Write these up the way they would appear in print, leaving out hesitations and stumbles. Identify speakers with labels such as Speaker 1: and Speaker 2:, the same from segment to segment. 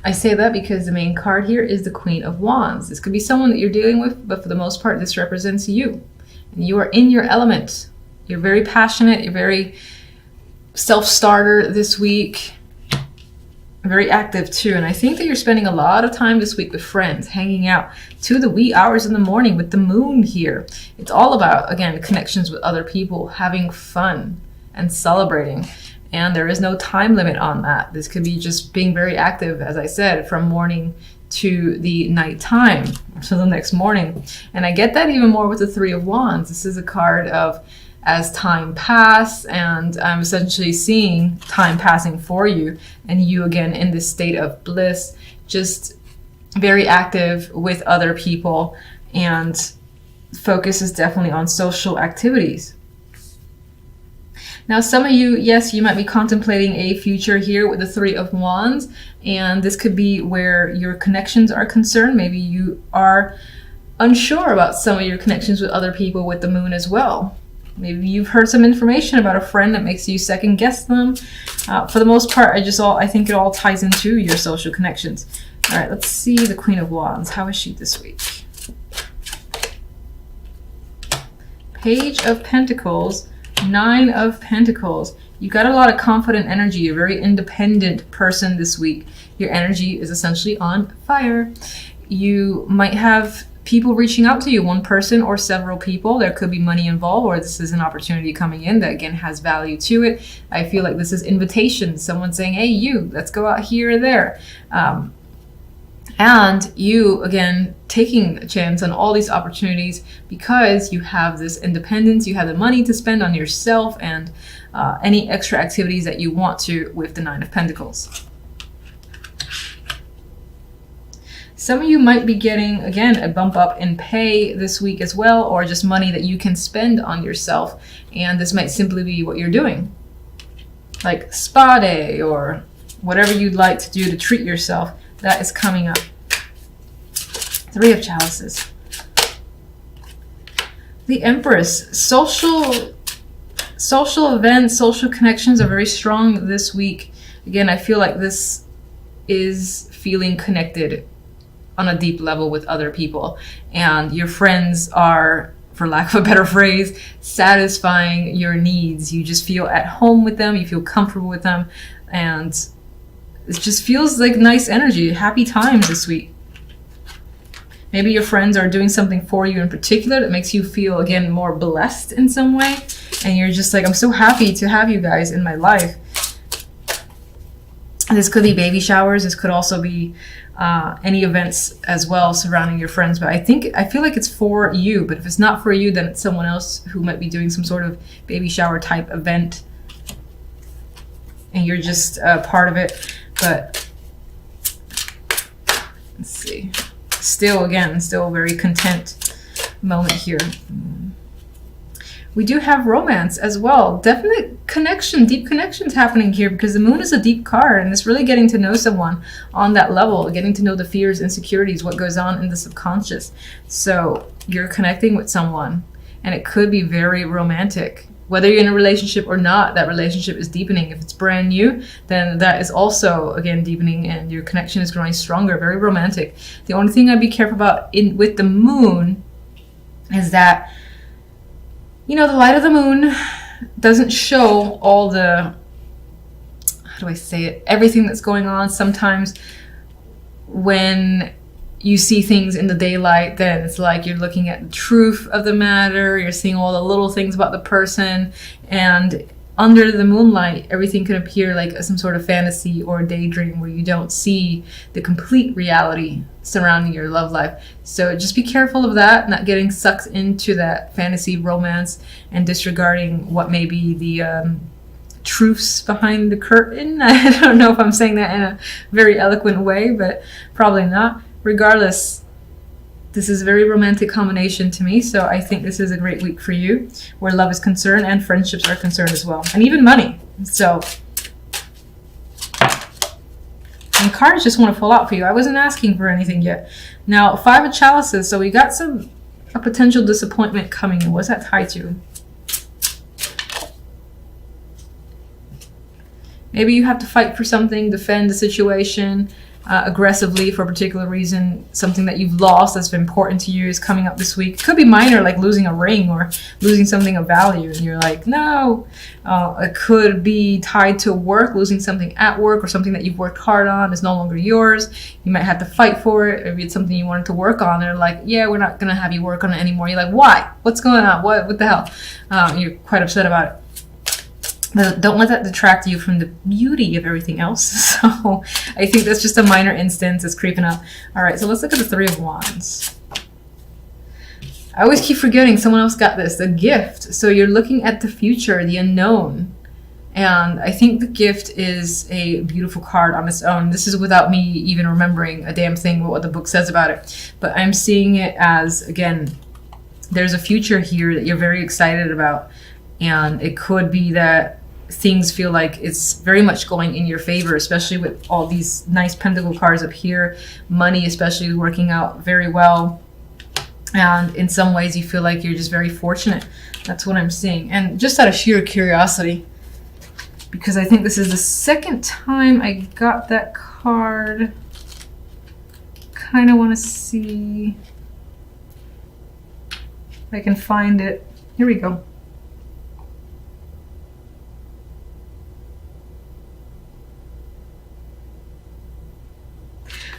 Speaker 1: I say that because the main card here is the Queen of Wands. This could be someone that you're dealing with, but for the most part, this represents you. And you are in your element. You're very passionate. You're very self-starter this week. Very active too. And I think that you're spending a lot of time this week with friends, hanging out to the wee hours in the morning with the moon here. It's all about, again, connections with other people, having fun and celebrating. And there is no time limit on that. This could be just being very active, as I said, from morning to the nighttime, so the next morning. And I get that even more with the Three of Wands. This is a card of as time pass, and I'm essentially seeing time passing for you, and you again in this state of bliss, just very active with other people, and focus is definitely on social activities. Now, some of you, yes, you might be contemplating a future here with the Three of Wands, and this could be where your connections are concerned. Maybe you are unsure about some of your connections with other people with the moon as well. Maybe you've heard some information about a friend that makes you second guess them. For the most part, I think it all ties into your social connections. All right, let's see the Queen of Wands. How is she this week? Page of Pentacles, Nine of Pentacles. You got a lot of confident energy. You're a very independent person this week. Your energy is essentially on fire. You might have people reaching out to you, one person or several people. There could be money involved, or this is an opportunity coming in that again has value to it. I feel like this is invitation. Someone saying, hey, you, let's go out here or there. And you, again, taking a chance on all these opportunities because you have this independence, you have the money to spend on yourself and any extra activities that you want to with the Nine of Pentacles. Some of you might be getting, again, a bump up in pay this week as well, or just money that you can spend on yourself. And this might simply be what you're doing, like spa day or whatever you'd like to do to treat yourself. That is coming up. Three of Chalices. The Empress. Social events, social connections are very strong this week. Again, I feel like this is feeling connected on a deep level with other people, and your friends are, for lack of a better phrase, satisfying your needs. You just feel at home with them, you feel comfortable with them, and it just feels like nice energy, happy times this week. Maybe your friends are doing something for you in particular that makes you feel, again, more blessed in some way, and you're just like, I'm so happy to have you guys in my life. This could be baby showers. This could also be any events as well surrounding your friends. But I feel like it's for you. But if it's not for you, then it's someone else who might be doing some sort of baby shower type event, and you're just part of it. But let's see. Still a very content moment here. We do have romance as well. Definite connection, deep connections happening here because the moon is a deep card, and it's really getting to know someone on that level, getting to know the fears, insecurities, what goes on in the subconscious. So you're connecting with someone, and it could be very romantic. Whether you're in a relationship or not, that relationship is deepening. If it's brand new, then that is also, again, deepening, and your connection is growing stronger, very romantic. The only thing I'd be careful about with the moon is that, you know, the light of the moon doesn't show all the, how do I say it, everything that's going on. Sometimes when you see things in the daylight, then it's like you're looking at the truth of the matter, you're seeing all the little things about the person, and under the moonlight, everything can appear like some sort of fantasy or daydream where you don't see the complete reality surrounding your love life. So just be careful of that, not getting sucked into that fantasy romance and disregarding what may be the truths behind the curtain. I don't know if I'm saying that in a very eloquent way, but probably not. Regardless, this is a very romantic combination to me, so I think this is a great week for you, where love is concerned and friendships are concerned as well, and even money. So, and cards just want to pull out for you. I wasn't asking for anything yet. Now, Five of Chalices, so we got a potential disappointment coming in. What's that tied to? Maybe you have to fight for something, defend the situation, aggressively for a particular reason. Something that you've lost that's been important to you is coming up this week. It could be minor, like losing a ring or losing something of value, and you're like, no. It could be tied to work, losing something at work, or something that you've worked hard on is no longer yours. You might have to fight for it. Maybe it's something you wanted to work on. They're like, yeah, we're not going to have you work on it anymore. You're like, why? What's going on? What the hell? You're quite upset about it. But don't let that detract you from the beauty of everything else. So I think that's just a minor instance. It's creeping up. All right, so let's look at the Three of Wands. I always keep forgetting someone else got this. The Gift. So you're looking at the future, the unknown. And I think the Gift is a beautiful card on its own. This is without me even remembering a damn thing what the book says about it. But I'm seeing it as, again, there's a future here that you're very excited about. And it could be that things feel like it's very much going in your favor, especially with all these nice pentacle cards up here. Money especially is working out very well. And in some ways you feel like you're just very fortunate. That's what I'm seeing. And just out of sheer curiosity, because I think this is the second time I got that card. Kind of want to see if I can find it. Here we go.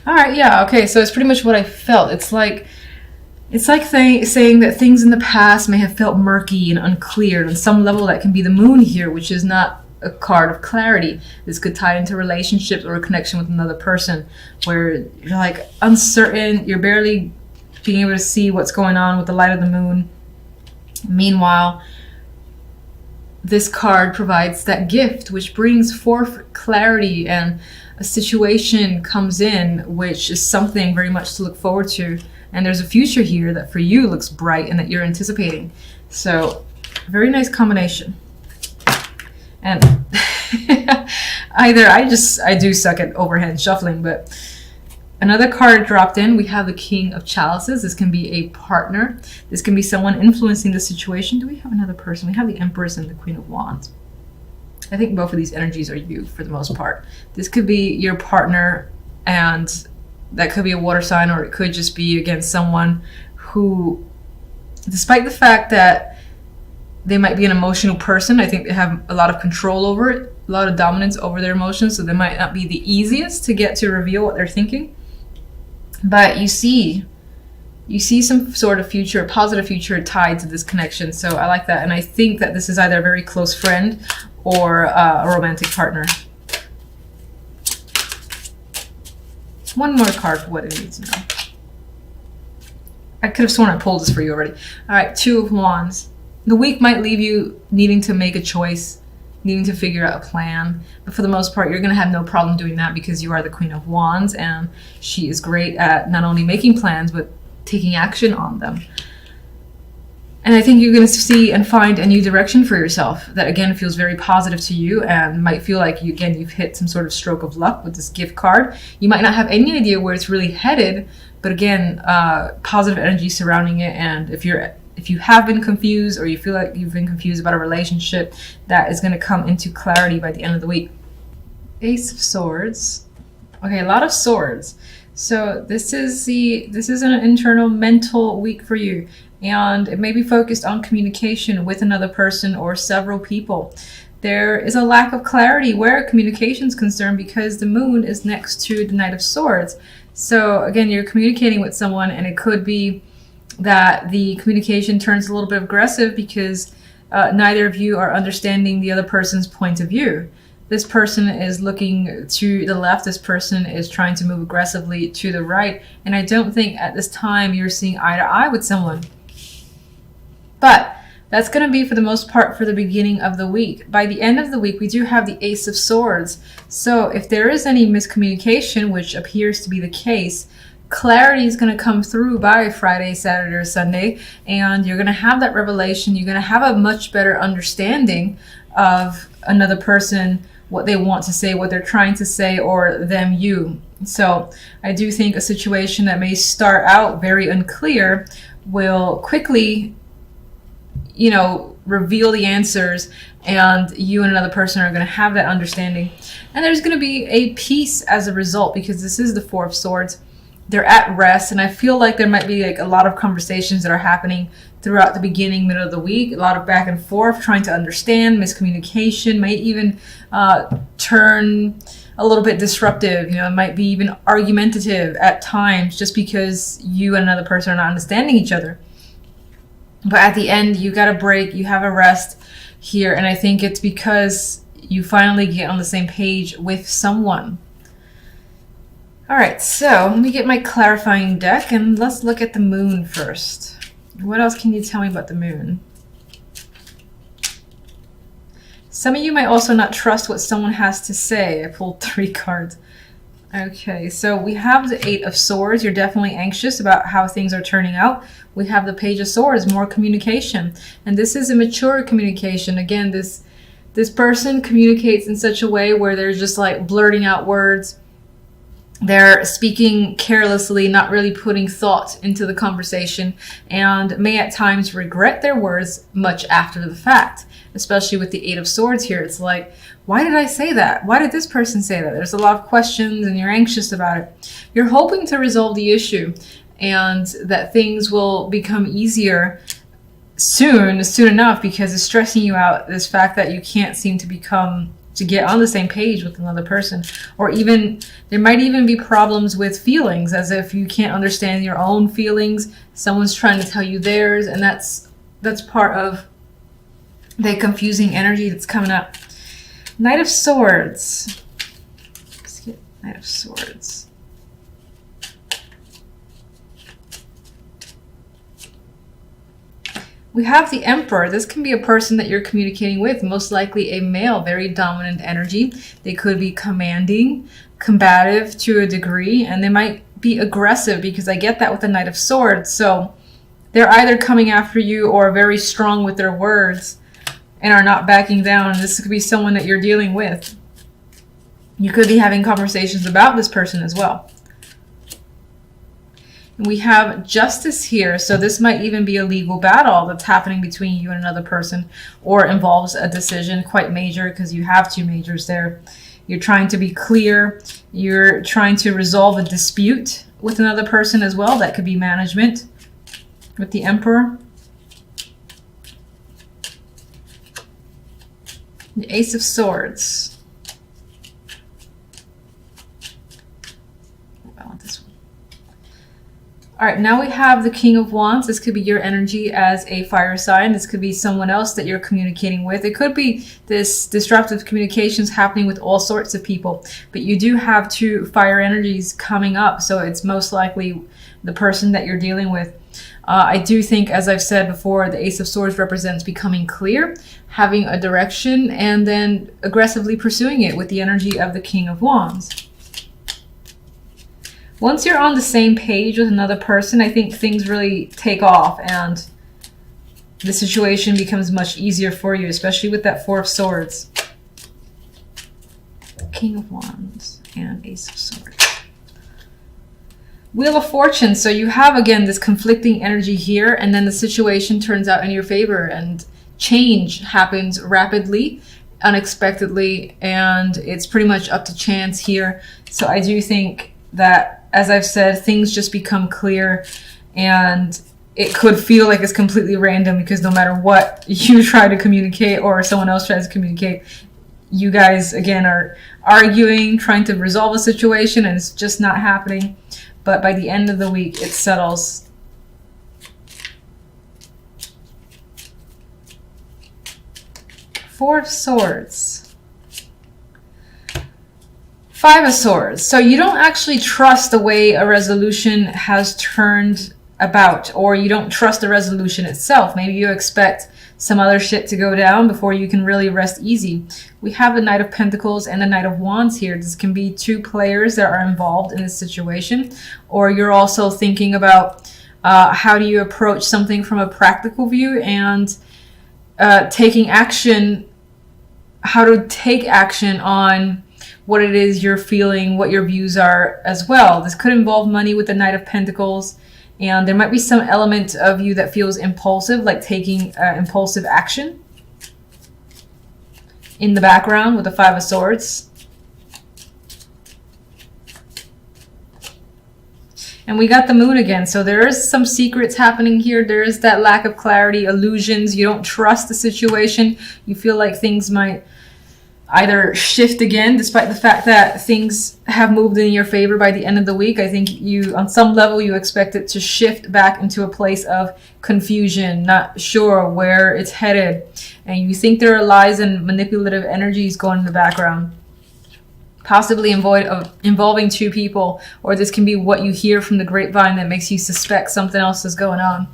Speaker 1: All right, yeah, okay, so it's pretty much what I felt. It's like saying that things in the past may have felt murky and unclear. On some level, that can be the Moon here, which is not a card of clarity. This could tie into relationships or a connection with another person, where you're like uncertain, you're barely being able to see what's going on with the light of the moon. Meanwhile, this card provides that gift, which brings forth clarity, and a situation comes in, which is something very much to look forward to. And there's a future here that for you looks bright and that you're anticipating. So, very nice combination. And either I do suck at overhand shuffling, but another card dropped in. We have the King of Chalices. This can be a partner. This can be someone influencing the situation. Do we have another person? We have the Empress and the Queen of Wands. I think both of these energies are you for the most part. This could be your partner, and that could be a water sign, or it could just be, again, someone who, despite the fact that they might be an emotional person, I think they have a lot of control over it, a lot of dominance over their emotions, so they might not be the easiest to get to reveal what they're thinking. But you see some sort of future, a positive future tied to this connection. So I like that. And I think that this is either a very close friend or a romantic partner. One more card for what it needs now. I could have sworn I pulled this for you already. All right, Two of Wands. The week might leave you needing to make a choice, needing to figure out a plan. But for the most part, you're going to have no problem doing that because you are the Queen of Wands, and she is great at not only making plans, but taking action on them. And I think you're going to see and find a new direction for yourself that, again, feels very positive to you and might feel like, you've hit some sort of stroke of luck with this gift card. You might not have any idea where it's really headed, but again, positive energy surrounding it. And if you have been confused, or you feel like you've been confused about a relationship, that is going to come into clarity by the end of the week. Ace of Swords. Okay, a lot of swords. So this is an internal mental week for you, and it may be focused on communication with another person or several people. There is a lack of clarity where communication is concerned because the moon is next to the Knight of Swords. So again, you're communicating with someone, and it could be that the communication turns a little bit aggressive because neither of you are understanding the other person's point of view. This person is looking to the left, this person is trying to move aggressively to the right, and I don't think at this time you're seeing eye to eye with someone. But that's going to be, for the most part, for the beginning of the week. By the end of the week, we do have the Ace of Swords. So if there is any miscommunication, which appears to be the case, clarity is going to come through by Friday, Saturday, or Sunday, and you're going to have that revelation. You're going to have a much better understanding of another person, what they want to say, what they're trying to say, or them, you. So I do think a situation that may start out very unclear will quickly, reveal the answers, and you and another person are going to have that understanding. And there's going to be a peace as a result, because this is the Four of Swords. They're at rest, and I feel like there might be like a lot of conversations that are happening throughout the beginning, middle of the week, a lot of back and forth, trying to understand, miscommunication, might even turn a little bit disruptive, it might be even argumentative at times, just because you and another person are not understanding each other. But at the end, you got a break, you have a rest here, and I think it's because you finally get on the same page with someone. All right, so let me get my clarifying deck, and let's look at the moon first. What else can you tell me about the moon? Some of you might also not trust what someone has to say. I pulled 3 cards. Okay, so we have the 8 of Swords. You're definitely anxious about how things are turning out. We have the Page of Swords, more communication. And this is a mature communication. Again, this person communicates in such a way where they're just like blurting out words. They're speaking carelessly, not really putting thought into the conversation, and may at times regret their words much after the fact, especially with the 8 of Swords here. It's like, why did I say that? Why did this person say that? There's a lot of questions and you're anxious about it. You're hoping to resolve the issue and that things will become easier soon enough, because it's stressing you out, this fact that you can't seem to get on the same page with another person. Or even, there might even be problems with feelings, as if you can't understand your own feelings. Someone's trying to tell you theirs, and that's part of the confusing energy that's coming up. Knight of Swords. Let's get Knight of Swords. We have the Emperor. This can be a person that you're communicating with, most likely a male, very dominant energy. They could be commanding, combative to a degree, and they might be aggressive, because I get that with the Knight of Swords. So they're either coming after you or very strong with their words and are not backing down. This could be someone that you're dealing with. You could be having conversations about this person as well. We have Justice here, so this might even be a legal battle that's happening between you and another person, or involves a decision quite major, because you have 2 majors there. You're trying to be clear. You're trying to resolve a dispute with another person as well. That could be management with the Emperor. The Ace of Swords. All right, now we have the King of Wands. This could be your energy as a fire sign. This could be someone else that you're communicating with. It could be this disruptive communications happening with all sorts of people. But you do have 2 fire energies coming up, so it's most likely the person that you're dealing with. I do think, as I've said before, the Ace of Swords represents becoming clear, having a direction, and then aggressively pursuing it with the energy of the King of Wands. Once you're on the same page with another person, I think things really take off and the situation becomes much easier for you, especially with that 4 of Swords. King of Wands and Ace of Swords. Wheel of Fortune. So you have, again, this conflicting energy here, and then the situation turns out in your favor, and change happens rapidly, unexpectedly, and it's pretty much up to chance here. So I do think that, as I've said, things just become clear, and it could feel like it's completely random, because no matter what you try to communicate or someone else tries to communicate, you guys, again, are arguing, trying to resolve a situation, and it's just not happening. But by the end of the week, it settles. Four of Swords. 5 of Swords. So you don't actually trust the way a resolution has turned about, or you don't trust the resolution itself. Maybe you expect some other shit to go down before you can really rest easy. We have the Knight of Pentacles and the Knight of Wands here. This can be 2 players that are involved in this situation, or you're also thinking about how do you approach something from a practical view, and taking action, how to take action on what it is you're feeling, what your views are as well. This could involve money with the Knight of Pentacles, and there might be some element of you that feels impulsive, like taking impulsive action. in the background with the Five of Swords. And we got the moon again. So there is some secrets happening here. There is that lack of clarity, illusions. You don't trust the situation. You feel like things might either shift again, despite the fact that things have moved in your favor by the end of the week. I think you, on some level, you expect it to shift back into a place of confusion, not sure where it's headed. And you think there are lies and manipulative energies going in the background, possibly involving two people, or this can be what you hear from the grapevine that makes you suspect something else is going on.